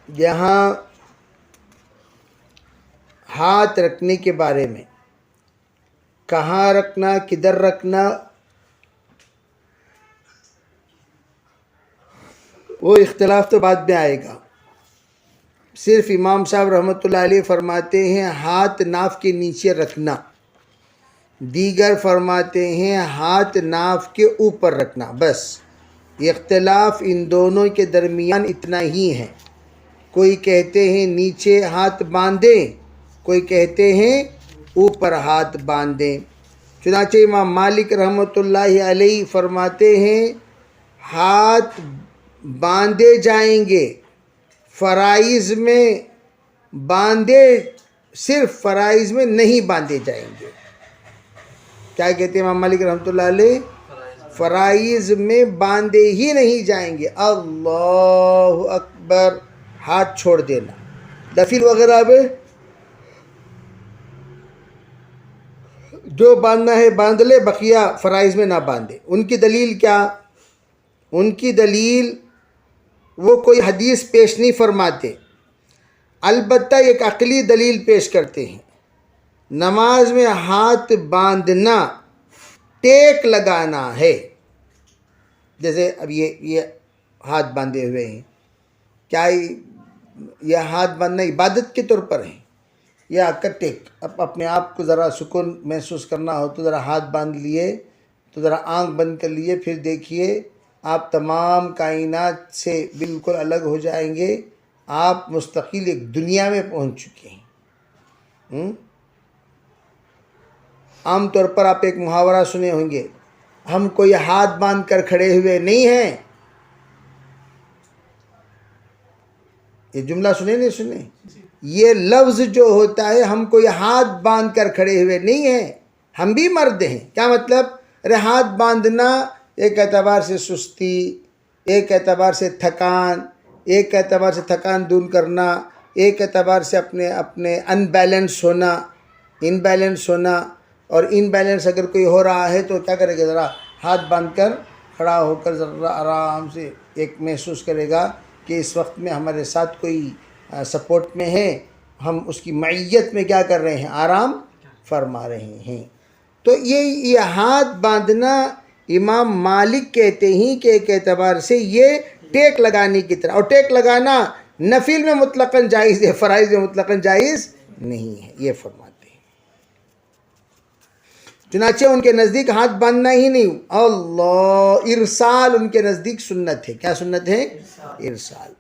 یہاں ہاتھ رکھنے کے بارے میں کہاں رکھنا، کدھر رکھنا، وہ اختلاف تو بعد میں آئے گا۔ صرف امام صاحب رحمۃ اللہ علیہ فرماتے ہیں ہاتھ ناف کے نیچے رکھنا، دیگر فرماتے ہیں ہاتھ ناف کے اوپر رکھنا، بس اختلاف ان دونوں کے درمیان اتنا ہی ہے۔ کوئی کہتے ہیں نیچے ہاتھ باندھیں، کوئی کہتے ہیں اوپر ہاتھ باندھیں۔ چنانچہ امام مالک رحمۃ اللہ علیہ فرماتے ہیں ہاتھ باندھے جائیں گے، فرائض میں باندھے، صرف فرائض میں نہیں باندھے جائیں گے۔ کیا کہتے ہیں امام مالک رحمۃ اللہ علیہ؟ فرائض میں باندھے ہی نہیں جائیں گے۔ اللہ اکبر، ہاتھ چھوڑ دینا، نفل وغیرہ میں جو باندھنا ہے باندھ لے، بقیہ فرائض میں نہ باندھے۔ ان کی دلیل کیا؟ ان کی دلیل وہ کوئی حدیث پیش نہیں فرماتے، البتہ ایک عقلی دلیل پیش کرتے ہیں۔ نماز میں ہاتھ باندھنا ٹیک لگانا ہے۔ جیسے اب یہ ہاتھ باندھے ہوئے ہیں، کیا یہ ہاتھ باندھنا عبادت کے طور پر ہے یا ٹیک؟ اب اپنے آپ کو ذرا سکون محسوس کرنا ہو تو ذرا ہاتھ باندھ لیے، تو ذرا آنکھ بند کر لیے، پھر دیکھیے آپ تمام کائنات سے بالکل الگ ہو جائیں گے، آپ مستقل ایک دنیا میں پہنچ چکے ہیں۔ عام طور پر آپ ایک محاورہ سنے ہوں گے، ہم کوئی ہاتھ باندھ کر کھڑے ہوئے نہیں ہیں۔ یہ جملہ سنے نہیں سنے؟ یہ لفظ جو ہوتا ہے ہم کوئی ہاتھ باندھ کر کھڑے ہوئے نہیں ہیں، ہم بھی مرد ہیں۔ کیا مطلب؟ ارے ہاتھ باندھنا ایک اعتبار سے سستی، ایک اعتبار سے تھکان، ایک اعتبار سے تھکان دور کرنا، ایک اعتبار سے اپنے ان بیلنس ہونا، اور ان بیلنس اگر کوئی ہو رہا ہے تو کیا کرے گا؟ ذرا ہاتھ باندھ کر کھڑا ہو کر ذرا آرام سے ایک محسوس کرے گا کہ اس وقت میں ہمارے ساتھ کوئی سپورٹ میں ہے، ہم اس کی معیت میں کیا کر رہے ہیں؟ آرام فرما رہے ہیں۔ تو یہ ہاتھ باندھنا امام مالک کہتے ہیں کہ ایک اعتبار سے یہ ٹیک لگانے کی طرح، اور ٹیک لگانا نفل میں مطلقاً جائز ہے، فرائض میں مطلقاً جائز نہیں ہے، یہ فرماتے ہیں۔ چنانچہ ان کے نزدیک ہاتھ باندھنا ہی نہیں، اللہ ارسال ان کے نزدیک سنت ہے۔ کیا سنت ہے؟ ارسال۔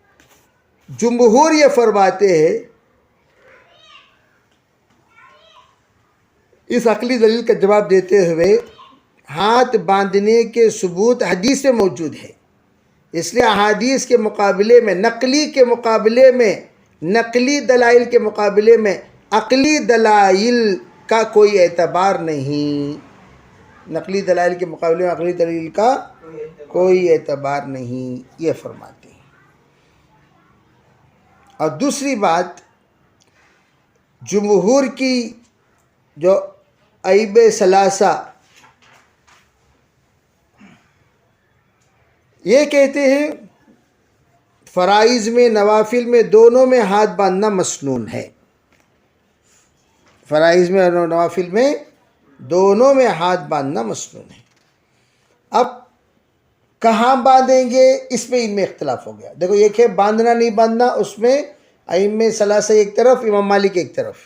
جمہور یہ فرماتے ہیں، اس عقلی دلیل کا جواب دیتے ہوئے، ہاتھ باندھنے کے ثبوت حدیث میں موجود ہے، اس لیے احادیث کے مقابلے میں، نقلی دلائل کے مقابلے میں عقلی دلائل کا کوئی اعتبار نہیں۔ نقلی دلائل کے مقابلے میں عقلی دلیل کا کوئی اعتبار نہیں، یہ فرماتے ہیں۔ اور دوسری بات، جمہور کی جو ائمہ ثلاثہ یہ کہتے ہیں فرائض میں، نوافل میں، دونوں میں ہاتھ باندھنا مسنون ہے۔ فرائض میں اور نوافل میں دونوں میں ہاتھ باندھنا مسنون ہے۔ اب کہاں باندھیں گے اس میں ان میں اختلاف ہو گیا۔ دیکھو ایک ہے باندھنا نہیں باندھنا، اس میں ائمہ ثلاثہ ایک طرف، امام مالک ایک طرف۔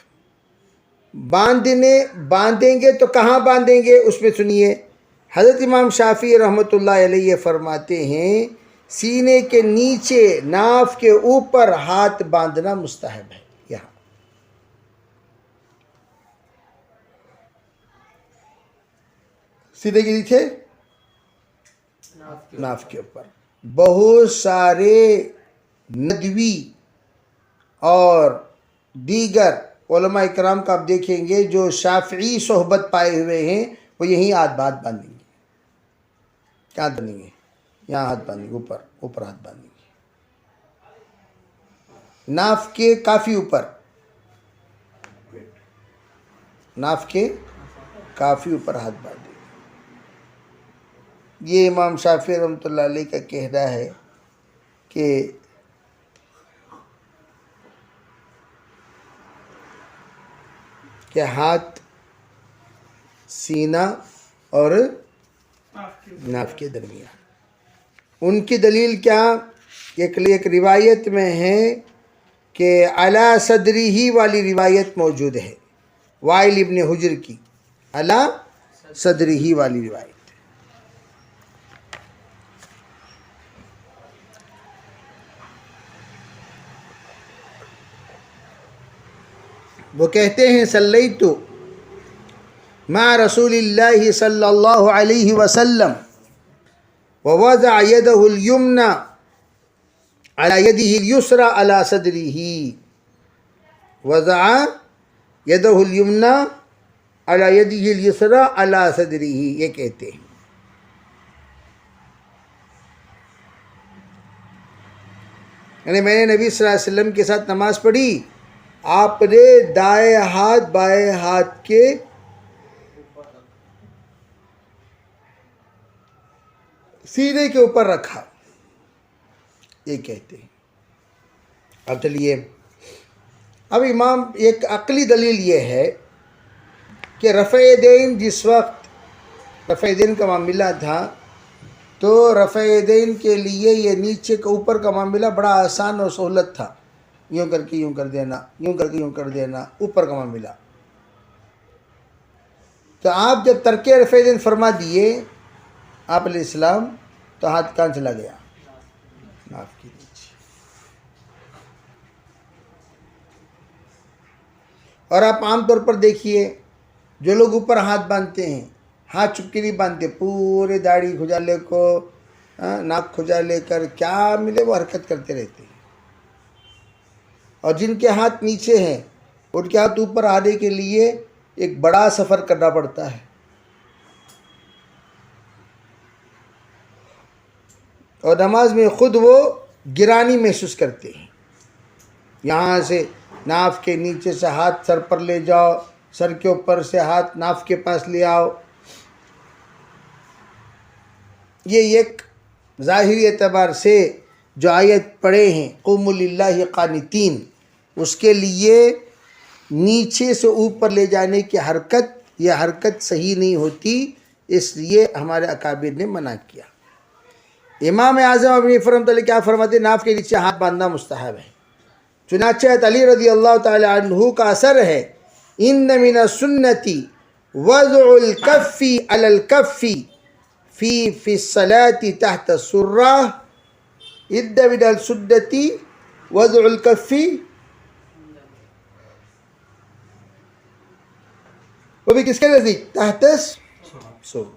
باندھیں گے تو کہاں باندھیں گے اس میں سنیے، حضرت امام شافعی رحمۃ اللہ علیہ فرماتے ہیں سینے کے نیچے، ناف کے اوپر ہاتھ باندھنا مستحب ہے۔ یہاں سینے کے نیچے، ناف کے اوپر۔ بہت سارے ندوی اور دیگر علماء اکرام کا آپ دیکھیں گے جو شافعی صحبت پائے ہوئے ہیں، وہ یہیں ہاتھ باندھیں گے۔ کیا باندھیں گے؟ یہاں ہاتھ باندھیں گے، اوپر ہاتھ باندھیں گے، ناف کے کافی اوپر، ناف کے کافی اوپر ہاتھ باندھیں گے۔ یہ امام شافعی رحمۃ اللہ علیہ کا کہنا ہے کہ کہ ہاتھ سینہ اور ناف کے درمیان. ان کی دلیل کیا؟ ایک روایت میں ہے کہ علی صدری ہی والی روایت موجود ہے، وائل ابن حجر کی علی صدری ہی والی روایت. وہ کہتے ہیں صلیت مع رسول اللہ صلی اللہ علیہ وسلم ووضع يده اليمنى على يده اليسرى على صدره، وضع يده اليمنى على يده اليسرى على صدره، یہ کہتے ہیں. یعنی میں نے نبی صلی اللہ علیہ وسلم کے ساتھ نماز پڑھی، آپ نے دائیں ہاتھ بائیں ہاتھ کے سینے کے اوپر رکھا، یہ کہتے ہیں. اب چلیے، اب امام ایک عقلی دلیل یہ ہے کہ رفع دین، جس وقت رفع دین کا معاملہ تھا تو رفع دین کے لیے یہ نیچے کے اوپر کا معاملہ بڑا آسان اور سہولت تھا، یوں کر کے یوں کر دینا، یوں کر کے یوں کر دینا، اوپر کا معاملہ. تو آپ جب ترک رفع دین فرما دیے آپ علیہ السلام، تو ہاتھ کہاں چلا گیا؟ ناف کے نیچے. اور آپ عام طور پر دیکھیے جو لوگ اوپر ہاتھ باندھتے ہیں، ہاتھ چپکی نہیں باندھتے، پورے داڑھی کھجالے کو ناک کھجالے کر کیا ملے وہ حرکت کرتے رہتے ہیں. اور جن کے ہاتھ نیچے ہیں ان کے ہاتھ اوپر آنے کے لیے ایک بڑا سفر کرنا پڑتا ہے، اور نماز میں خود وہ گرانی محسوس کرتے ہیں. یہاں سے ناف کے نیچے سے ہاتھ سر پر لے جاؤ، سر کے اوپر سے ہاتھ ناف کے پاس لے آؤ. یہ ایک ظاہری اعتبار سے جو آیت پڑھے ہیں قوموا للہ قانتین، اس کے لیے نیچے سے اوپر لے جانے کی حرکت، یہ حرکت صحیح نہیں ہوتی، اس لیے ہمارے اکابر نے منع کیا. امام اعظم ابن رحمۃ اللہ کیا فرماتے؟ ناف کے نیچے ہاتھ باندھنا مستحب ہے. چنانچہ علی رضی اللہ تعالی عنہ کا اثر ہے، ان من السنتی وضع الکف علی الکف فی الصلاة تحت السرہ. ان من السنتی وضع الکف، وہ بھی کس کے نزدیک؟ تحت السرہ.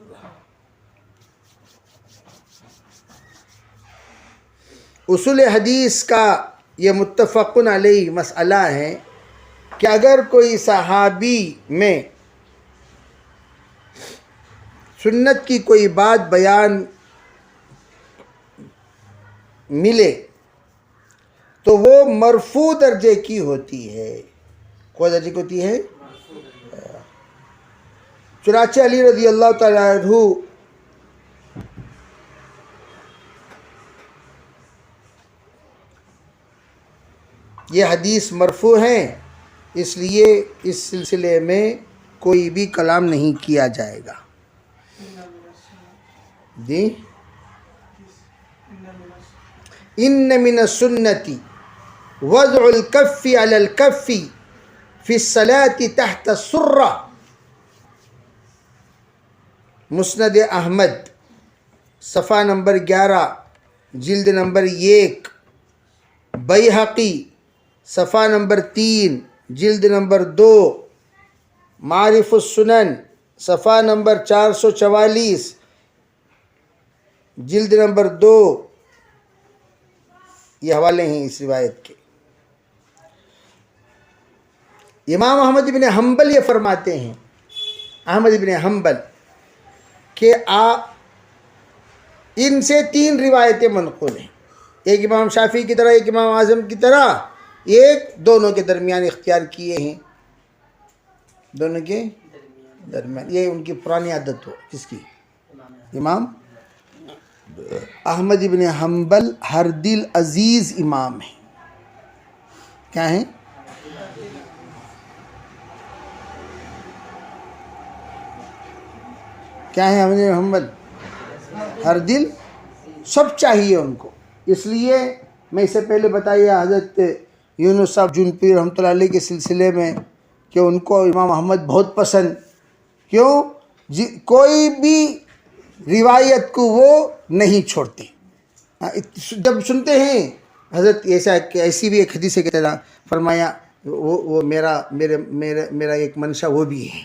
اصول حدیث کا یہ متفقن علیہ مسئلہ ہے کہ اگر کوئی صحابی میں سنت کی کوئی بات بیان ملے تو وہ مرفوع درجے کی ہوتی ہے. کوئی درجے کی ہوتی ہے؟ چنانچہ علی رضی اللہ تعالیٰ عنہ یہ حدیث مرفوع ہیں، اس لیے اس سلسلے میں کوئی بھی کلام نہیں کیا جائے گا. جی، ان من السنتی وضع الکف علی الکف فی الصلاة تحت السرہ. مسند احمد صفحہ نمبر 11 جلد نمبر 1، بیہقی صفحہ نمبر 3 جلد نمبر 2، معارف السنن صفحہ نمبر 444 جلد نمبر 2، یہ حوالے ہیں اس روایت کے. امام احمد بن حنبل یہ فرماتے ہیں، احمد بن حنبل، کہ ان سے 3 روایتیں منقول ہیں، ایک امام شافعی کی طرح، ایک امام اعظم کی طرح، ایک دونوں کے درمیان اختیار کیے ہیں. دونوں کے درمیان، یہ ان کی پرانی عادت ہو. کس کی؟ امام احمد بن حنبل ہر دل عزیز امام ہیں. کیا ہیں؟ کیا ہے حمد محمد؟ ہر دل سب چاہیے ان کو. اس لیے میں اس سے پہلے بتایا حضرت یونس صاحب جونپیر رحمۃ اللہ علیہ کے سلسلے میں کہ ان کو امام احمد بہت پسند. کیوں؟ کوئی بھی روایت کو وہ نہیں چھوڑتے. جب سنتے ہیں حضرت ایسی بھی ایک حدیث کے طرح فرمایا وہ میرا ایک منشا وہ بھی ہے.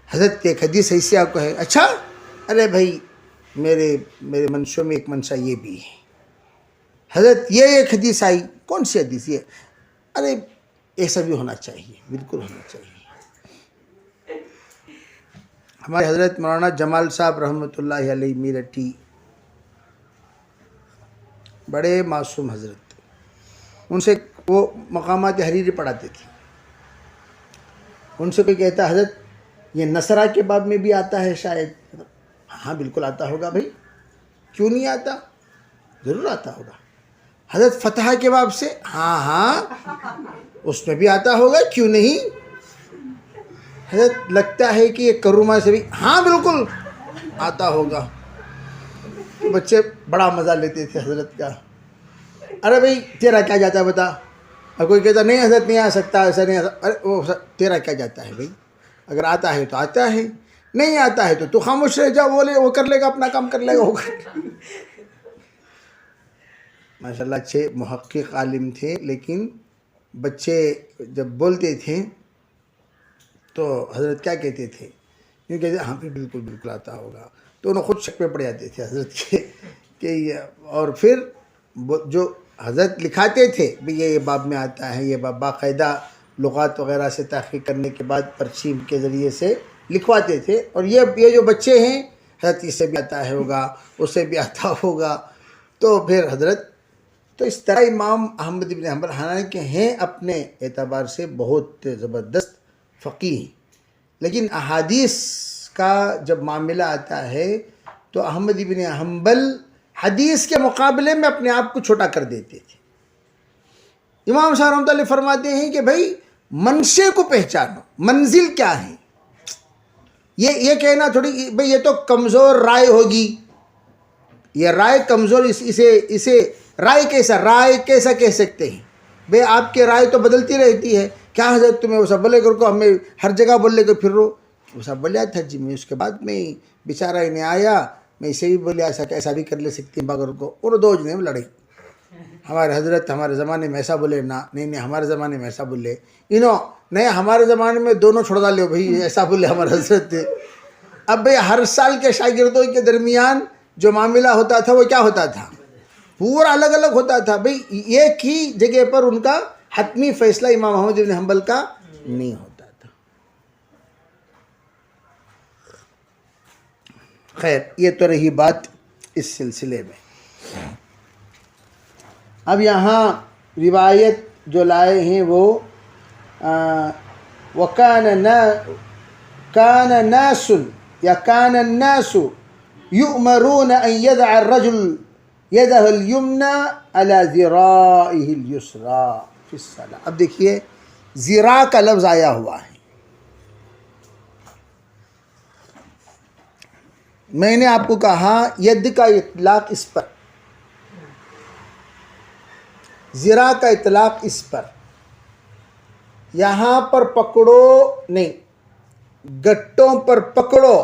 حضرت ایک حدیث ایسی آپ کو ہے، اچھا ارے بھائی میرے منشوں میں ایک منشا یہ بھی ہے. حضرت یہ ایک حدیث آئی، کون سی حدیث یہ؟ ارے ایسا بھی ہونا چاہیے، بالکل ہونا چاہیے. ہمارے حضرت مولانا جمال صاحب رحمۃ اللہ علیہ میرٹھی بڑے معصوم حضرت، ان سے وہ مقامات حریری پڑھاتے تھے. ان سے کوئی کہتا حضرت یہ نصرہ کے باب میں بھی آتا ہے شاید؟ ہاں بالکل آتا ہوگا بھائی، کیوں نہیں آتا؟ ضرور آتا ہوگا. حضرت فتح کے باب سے؟ ہاں اس میں بھی آتا ہوگا، کیوں نہیں؟ حضرت لگتا ہے کہ یہ کروما سے بھی؟ ہاں بالکل آتا ہوگا. بچے بڑا مزہ لیتے تھے حضرت کا. ارے بھائی تیرا کیا جاتا ہے بتا؟ اور کوئی کہتا نہیں حضرت نہیں آ سکتا، ایسا نہیں آ سکتا. ارے وہ تیرا کیا جاتا ہے بھائی؟ اگر آتا ہے تو آتا ہے، نہیں آتا ہے تو خاموش رہ جا، وہ کر لے گا، اپنا کام کر لے گا. وہ ماشاء اللہ اچھے محقق عالم تھے، لیکن بچے جب بولتے تھے تو حضرت کیا کہتے تھے؟ یوں کہتے ہاں پھر بالکل آتا ہوگا. تو انہوں خود شک پہ پڑ جاتے تھے حضرت کے کہ اور پھر جو حضرت لکھاتے تھے بھی یہ باب میں آتا ہے، یہ باب باقاعدہ لغات وغیرہ سے تحقیق کرنے کے بعد پرچی کے ذریعے سے لکھواتے تھے. اور یہ جو بچے ہیں حضرت اس سے بھی آتا ہے ہوگا، اس سے بھی آتا ہوگا. تو پھر حضرت تو اس طرح امام احمد بن حنبل حالانکہ ہیں اپنے اعتبار سے بہت زبردست فقیہ، لیکن احادیث کا جب معاملہ آتا ہے تو احمد بن حنبل حدیث کے مقابلے میں اپنے آپ کو چھوٹا کر دیتے تھے. امام صاحب رحمۃ اللہ فرماتے ہیں کہ بھائی منشے کو پہچانو، منزل کیا ہے. یہ کہنا تھوڑی بھائی یہ تو کمزور رائے ہوگی، یہ رائے کمزور، اسے رائے کیسا کہہ سکتے ہیں؟ بھائی آپ کی رائے تو بدلتی رہتی ہے. کیا حضرت تمہیں وہ سب بولے کر کو ہمیں ہر جگہ بولے کر پھر رو؟ وہ سب بولیا تھا جی، میں اس کے بعد میں بیچارہ انہیں آیا، میں اسے بھی بولیا ایسا بھی کر لے سکتی ہیں بغیر کو. اور دو جنے لڑے، ہمارے حضرت ہمارے زمانے میں ایسا بولے نا، نہیں ہمارے زمانے میں ایسا بولے، نہیں ہمارے زمانے میں دونوں چھوڑ ڈالے بھائی، ایسا بولے ہمارے حضرت تھے. اب بھائی ہر سال کے شاگردوں کے درمیان جو معاملہ ہوتا تھا وہ کیا ہوتا تھا؟ پورا الگ الگ ہوتا تھا. بھائی ایک ہی جگہ پر ان کا حتمی فیصلہ امام احمد بن حنبل کا نہیں ہوتا تھا. خیر یہ تو رہی بات اس سلسلے میں. اب یہاں روایت جو لائے ہیں وہ كان الناس يؤمرون أن يدع الرجل يده اليمنى على ذراعه اليسرى في الصلاة. اب دیکھیے ذراع کا لفظ آیا ہوا ہے. میں نے آپ کو کہا ید کا اطلاق اس پر، ذراع کا اطلاق اس پر. یہاں پر پکڑو نہیں، گٹوں پر پکڑو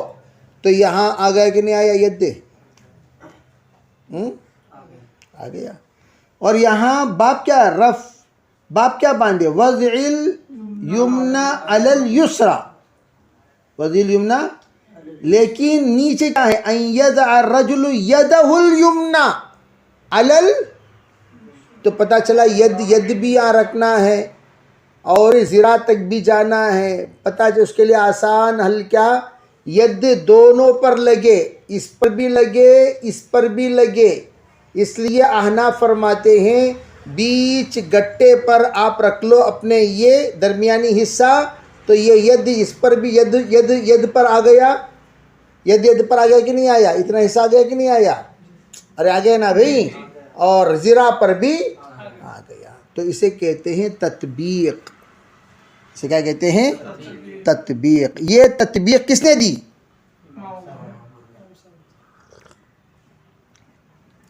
تو یہاں آ گیا کہ نہیں آیا؟ ید آ گیا. اور یہاں باب کیا رف، باب کیا باندھے؟ وضع الیمنى علی الیسرى، وضع الیمنى. لیکن نیچے کیا ہے؟ ان یدع الرجل یدہ الیمنى علی تو پتہ چلا ید بھی یہاں رکھنا ہے اور ذراع تک بھی جانا ہے. پتہ چلا اس کے لیے آسان حل کیا؟ ید دونوں پر لگے، اس پر بھی لگے اس پر بھی لگے. اس لیے احناف فرماتے ہیں بیچ گٹے پر آپ رکھ لو اپنے یہ درمیانی حصہ، تو یہ ید اس پر بھی ید پر آ گیا. ید پر آ گیا کہ نہیں آیا؟ اتنا حصہ آ گیا کہ نہیں آیا؟ ارے آ گیا نا بھائی. اور ذراع پر بھی آ گیا. تو اسے کہتے ہیں تطبیق. اسے کیا کہتے ہیں؟ تطبیق. یہ تطبیق کس نے دی؟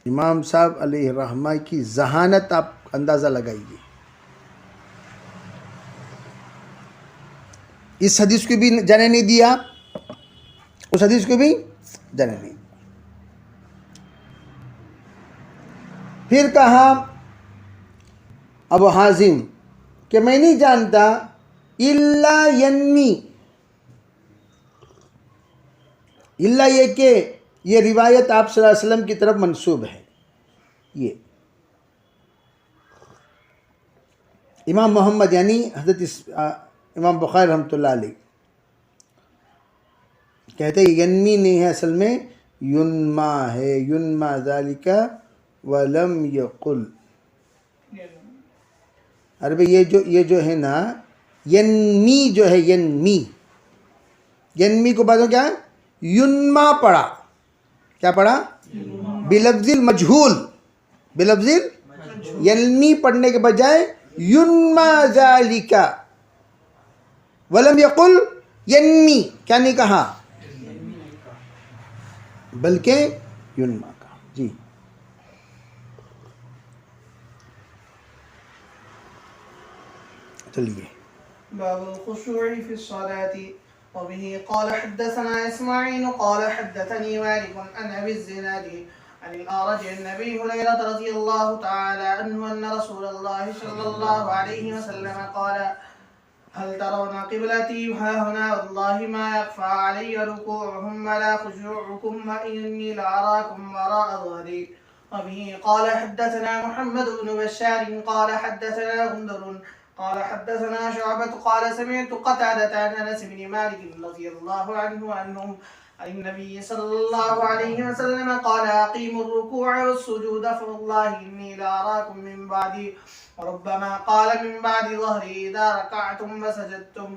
امام صاحب علیہ رحمہ کی ذہانت آپ اندازہ لگائیے. اس حدیث کو بھی جانے نہیں دیا, اس حدیث کو بھی جانے نہیں دیا. پھر کہا ابو حازم کہ میں نہیں جانتا الا ینمی, الا یہ کہ یہ روایت آپ صلی اللہ علیہ وسلم کی طرف منسوب ہے. یہ امام محمد یعنی حضرت امام بخاری رحمۃ اللہ علیہ کہتے ہیں ینمی نہیں ہے, اصل میں ینما ہے. ینما ذالک ولم یقل. عربی یہ جو ہے نا ینمی جو ہے, ینمی کو بعد کیا ہے ینما پڑھا. کیا پڑھا؟ بلفظ المجھول. بلفظ ینمی پڑھنے کے بجائے ینما ذالک ولم یقل ینمی. کیا نہیں کہا بلکہ ینما کہا. جی چلیے. باب الخشوع في الصلاة. وبه قال حدثنا إسماعيل قال حدثني مالك عن أبي الزناد عن الأعرج عن أبي هريرة رضي الله تعالى عنه أن رسول الله صلى الله عليه وسلم قال هل ترون قبلتي ها هنا والله ما يخفى علي ركوعهم ولا خشوعكم وإني لأراكم وراء ظهري. وبه قال حدثنا محمد بن بشار قال حدثنا غندر قال حدثنا شعبة قال سمعت قتادة عن أنس بن مالك رضي الله عنه عن النبي صلى الله عليه وسلم قال أقيموا الركوع والسجود فوالله إني لأراكم من بعدي. وربما قال من بعد ظهري إذا ركعتم وسجدتم.